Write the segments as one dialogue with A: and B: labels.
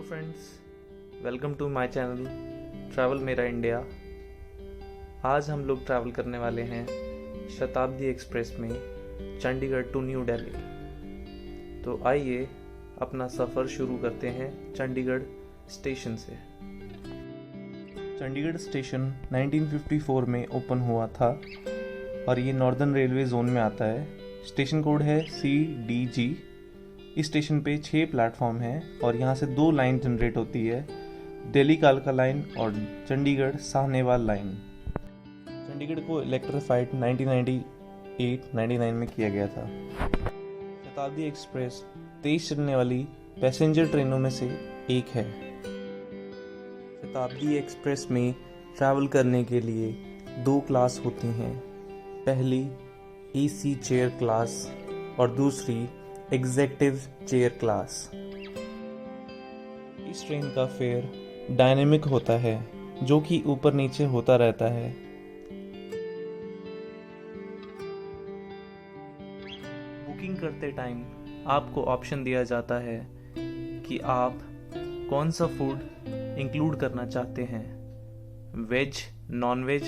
A: Hello friends, welcome to my channel travel Mera India. आज हम लोग ट्रैवल करने वाले हैं शताब्दी एक्सप्रेस में चंडीगढ़ टू न्यू दिल्ली। तो आइए अपना सफ़र शुरू करते हैं चंडीगढ़ स्टेशन से। चंडीगढ़ स्टेशन 1954 में ओपन हुआ था और ये नॉर्दर्न रेलवे जोन में आता है। स्टेशन कोड है CDG। इस स्टेशन पे 6 प्लेटफॉर्म हैं और यहाँ से 2 लाइन जनरेट होती है, दिल्ली कालका लाइन और चंडीगढ़ साहनेवाल लाइन। चंडीगढ़ को इलेक्ट्रीफाइड 1998-99 में किया गया था। शताब्दी एक्सप्रेस तेज चलने वाली पैसेंजर ट्रेनों में से एक है। शताब्दी एक्सप्रेस में ट्रैवल करने के लिए 2 क्लास होती हैं, पहली AC चेयर क्लास और दूसरी एग्जेक्टिव चेयर क्लास। इस ट्रेन का फेयर डायनेमिक होता है, जो कि ऊपर नीचे होता रहता है। बुकिंग करते टाइम आपको ऑप्शन दिया जाता है कि आप कौन सा फूड इंक्लूड करना चाहते हैं, वेज, नॉन वेज,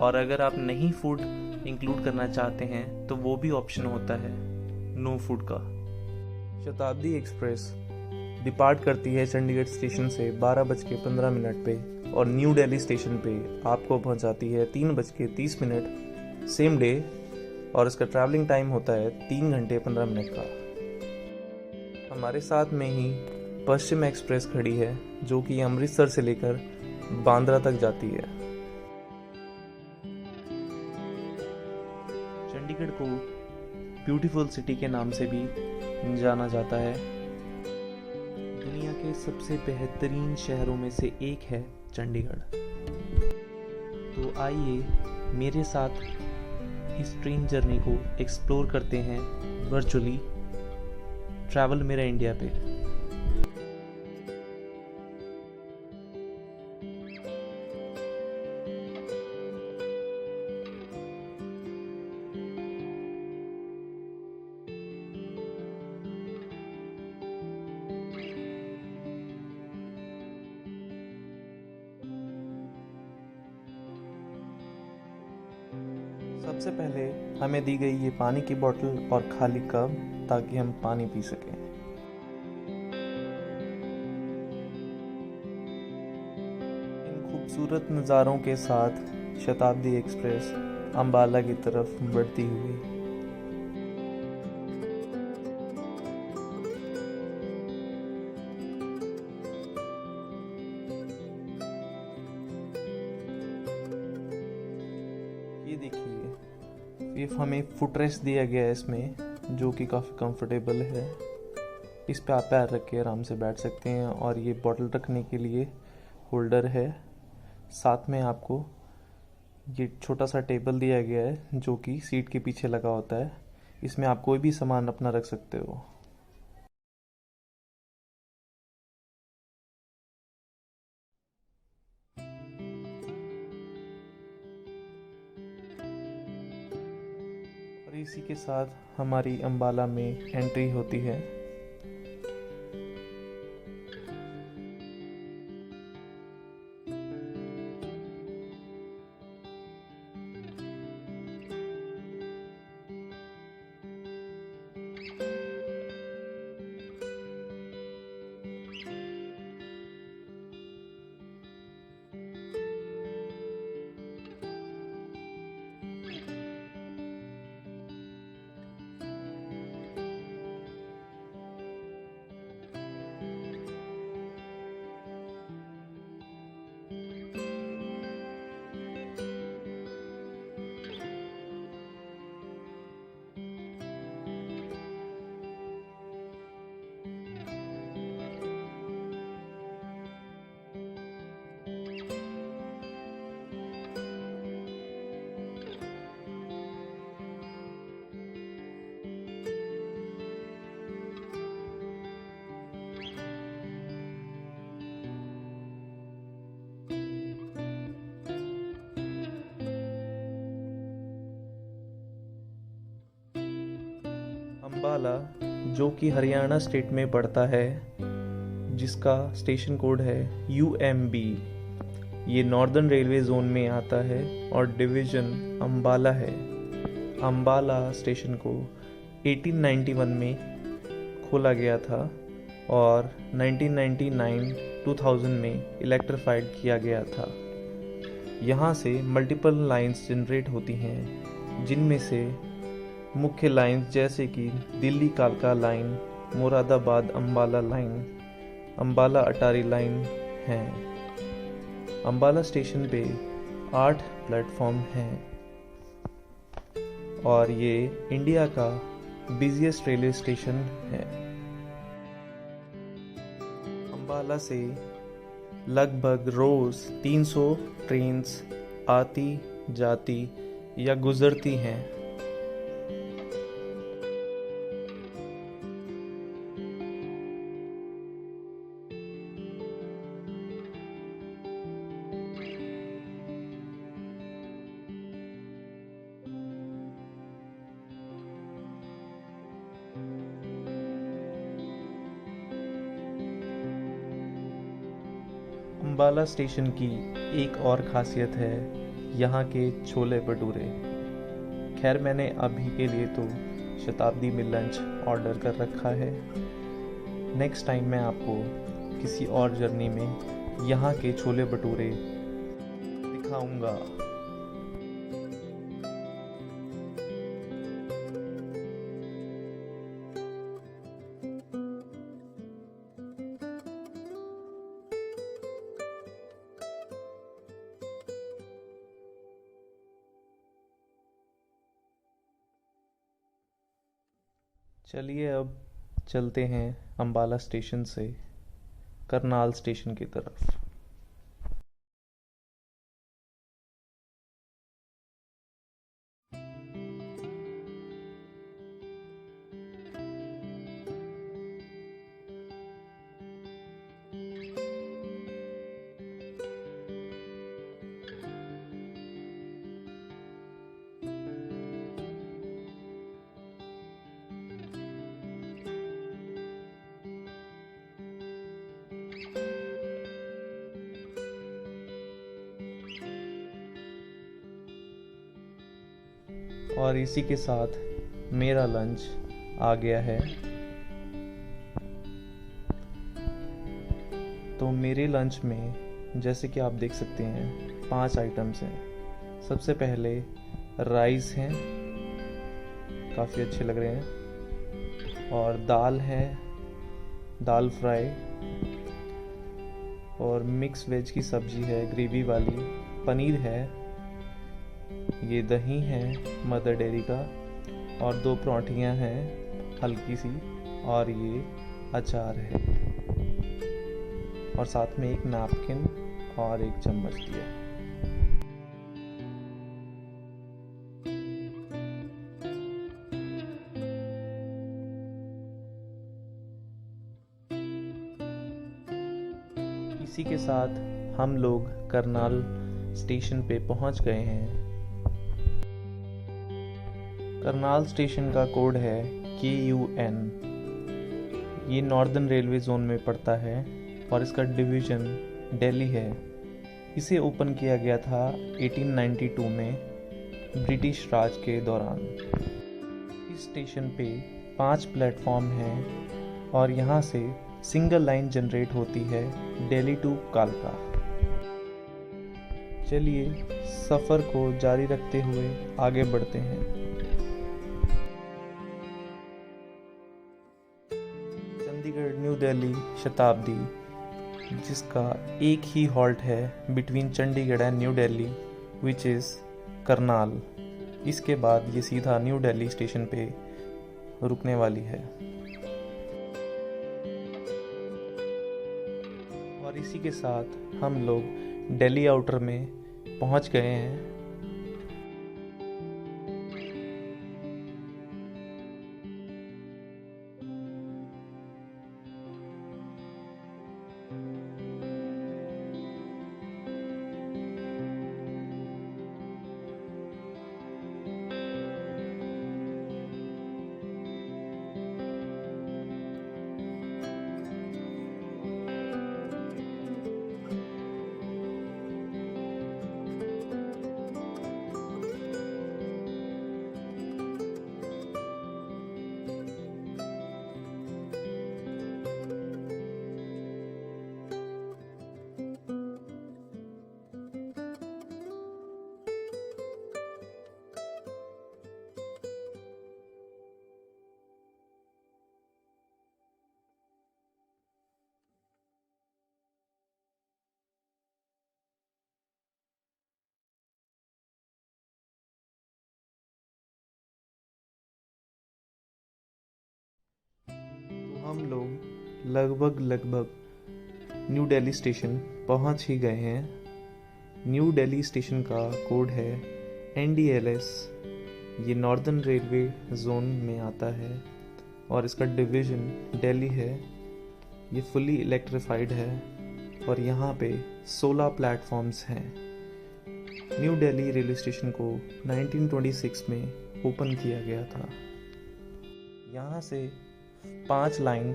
A: और अगर आप नहीं फूड इंक्लूड करना चाहते हैं तो वो भी ऑप्शन होता है नो फूड का। शताब्दी एक्सप्रेस डिपार्ट करती है चंडीगढ़ स्टेशन से 12:15 पे और न्यू दिल्ली स्टेशन पे आपको पहुंचाती है 3:30 सेम डे, और इसका ट्रैवलिंग टाइम होता है 3 घंटे 15 मिनट का। हमारे साथ में ही पश्चिम एक्सप्रेस खड़ी है, जो कि अमृतसर से लेकर बांद्रा तक जाती है। चंडीगढ़ को ब्यूटीफुल सिटी के नाम से भी जाना जाता है। दुनिया के सबसे बेहतरीन शहरों में से एक है चंडीगढ़। तो आइए मेरे साथ इस ट्रेन जर्नी को एक्सप्लोर करते हैं वर्चुअली ट्रैवल मेरा इंडिया पे। सबसे पहले हमें दी गई ये पानी की बोतल और खाली कप, ताकि हम पानी पी सकें। इन खूबसूरत नज़ारों के साथ शताब्दी एक्सप्रेस अंबाला की तरफ बढ़ती हुई। ये देखिए, ये हमें फुटरेस्ट दिया गया है इसमें, जो कि काफ़ी कंफर्टेबल है। इस पे आप पैर रख के आराम से बैठ सकते हैं और ये बॉटल रखने के लिए होल्डर है। साथ में आपको ये छोटा सा टेबल दिया गया है, जो कि सीट के पीछे लगा होता है। इसमें आप कोई भी सामान अपना रख सकते हो। और इसी के साथ हमारी अंबाला में एंट्री होती है। अंबाला, जो कि हरियाणा स्टेट में पड़ता है, जिसका स्टेशन कोड है UMB। ये नॉर्दर्न रेलवे जोन में आता है और डिवीज़न अम्बाला है। अम्बाला स्टेशन को 1891 में खोला गया था और 1999-2000 में इलेक्ट्रीफाइड किया गया था। यहाँ से मल्टीपल लाइंस जनरेट होती हैं, जिनमें से मुख्य लाइंस जैसे कि दिल्ली कालका लाइन, मुरादाबाद अम्बाला लाइन, अम्बाला अटारी लाइन हैं। अम्बाला स्टेशन पे 8 प्लेटफॉर्म हैं और ये इंडिया का बिजिएस्ट रेलवे स्टेशन है। अम्बाला से लगभग रोज 300 ट्रेन्स आती जाती या गुजरती हैं। अम्बाला स्टेशन की एक और खासियत है यहाँ के छोले भटूरे। खैर मैंने अभी के लिए तो शताब्दी में लंच ऑर्डर कर रखा है। नेक्स्ट टाइम मैं आपको किसी और जर्नी में यहाँ के छोले भटूरे दिखाऊंगा। चलिए अब चलते हैं अम्बाला स्टेशन से करनाल स्टेशन की तरफ। और इसी के साथ मेरा लंच आ गया है। तो मेरे लंच में जैसे कि आप देख सकते हैं 5 आइटम्स हैं। सबसे पहले राइस हैं, काफ़ी अच्छे लग रहे हैं, और दाल है, दाल फ्राई, और मिक्स वेज की सब्जी है ग्रेवी वाली, पनीर है, ये दही है मदर डेयरी का, और 2 पराठियाँ हैं हल्की सी, और ये अचार है, और साथ में एक नैपकिन और एक चम्मच दिया। इसी के साथ हम लोग करनाल स्टेशन पे पहुंच गए हैं। करनाल स्टेशन का कोड है KUN। ये नॉर्दर्न रेलवे जोन में पड़ता है और इसका डिवीज़न दिल्ली है। इसे ओपन किया गया था 1892 में ब्रिटिश राज के दौरान। इस स्टेशन पे 5 प्लेटफॉर्म हैं और यहाँ से सिंगल लाइन जनरेट होती है दिल्ली टू कालका। चलिए सफ़र को जारी रखते हुए आगे बढ़ते हैं। चंडीगढ़ न्यू दिल्ली शताब्दी, जिसका एक ही हॉल्ट है between Chandigarh and new Delhi, which is Karnal. इसके बाद ये सीधा न्यू दिल्ली स्टेशन पे रुकने वाली है। और इसी के साथ हम लोग दिल्ली आउटर में पहुंच गए हैं। हम लोग लगभग न्यू दिल्ली स्टेशन पहुंच ही गए हैं। न्यू दिल्ली स्टेशन का कोड है NDLS। ये नॉर्दर्न रेलवे जोन में आता है और इसका डिवीज़न दिल्ली है। ये फुली इलेक्ट्रिफाइड है और यहाँ पे 16 प्लेटफॉर्म्स हैं। न्यू दिल्ली रेलवे स्टेशन को 1926 में ओपन किया गया था। यहाँ से 5 लाइन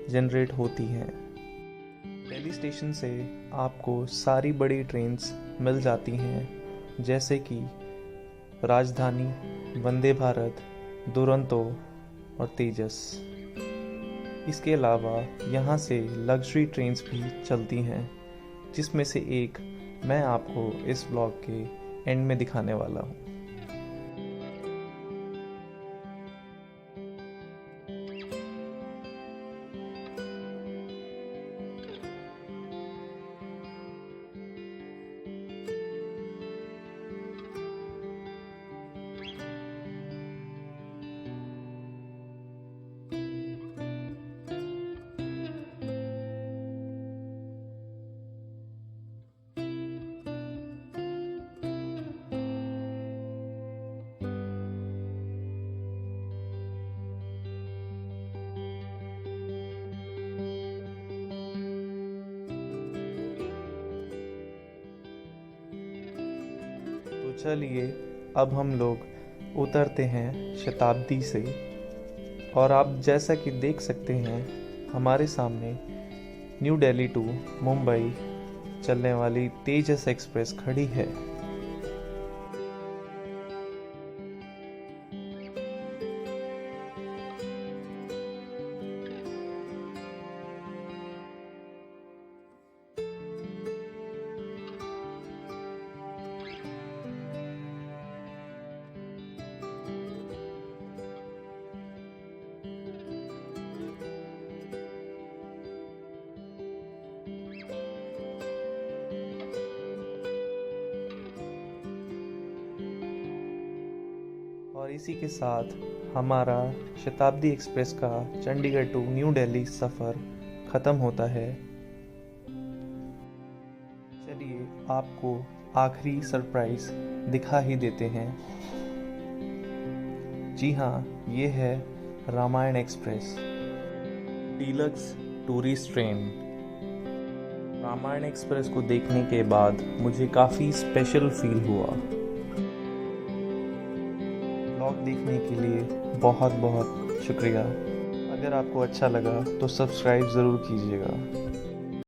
A: जनरेट होती हैं। दिल्ली स्टेशन से आपको सारी बड़ी ट्रेन्स मिल जाती हैं, जैसे कि राजधानी, वंदे भारत, दुरंतो और तेजस। इसके अलावा यहाँ से लग्जरी ट्रेन्स भी चलती हैं, जिसमें से एक मैं आपको इस ब्लॉग के एंड में दिखाने वाला हूँ। तो चलिए अब हम लोग उतरते हैं शताब्दी से, और आप जैसा कि देख सकते हैं हमारे सामने न्यू दिल्ली टू मुंबई चलने वाली तेजस एक्सप्रेस खड़ी है। और इसी के साथ हमारा शताब्दी एक्सप्रेस का चंडीगढ़ टू न्यू दिल्ली सफ़र ख़त्म होता है। चलिए आपको आखिरी सरप्राइज़ दिखा ही देते हैं। जी हाँ, ये है Ramayan express deluxe tourist train. Ramayan express को देखने के बाद मुझे काफ़ी स्पेशल फील हुआ। ब्लॉग देखने के लिए बहुत बहुत शुक्रिया। अगर आपको अच्छा लगा तो सब्सक्राइब ज़रूर कीजिएगा।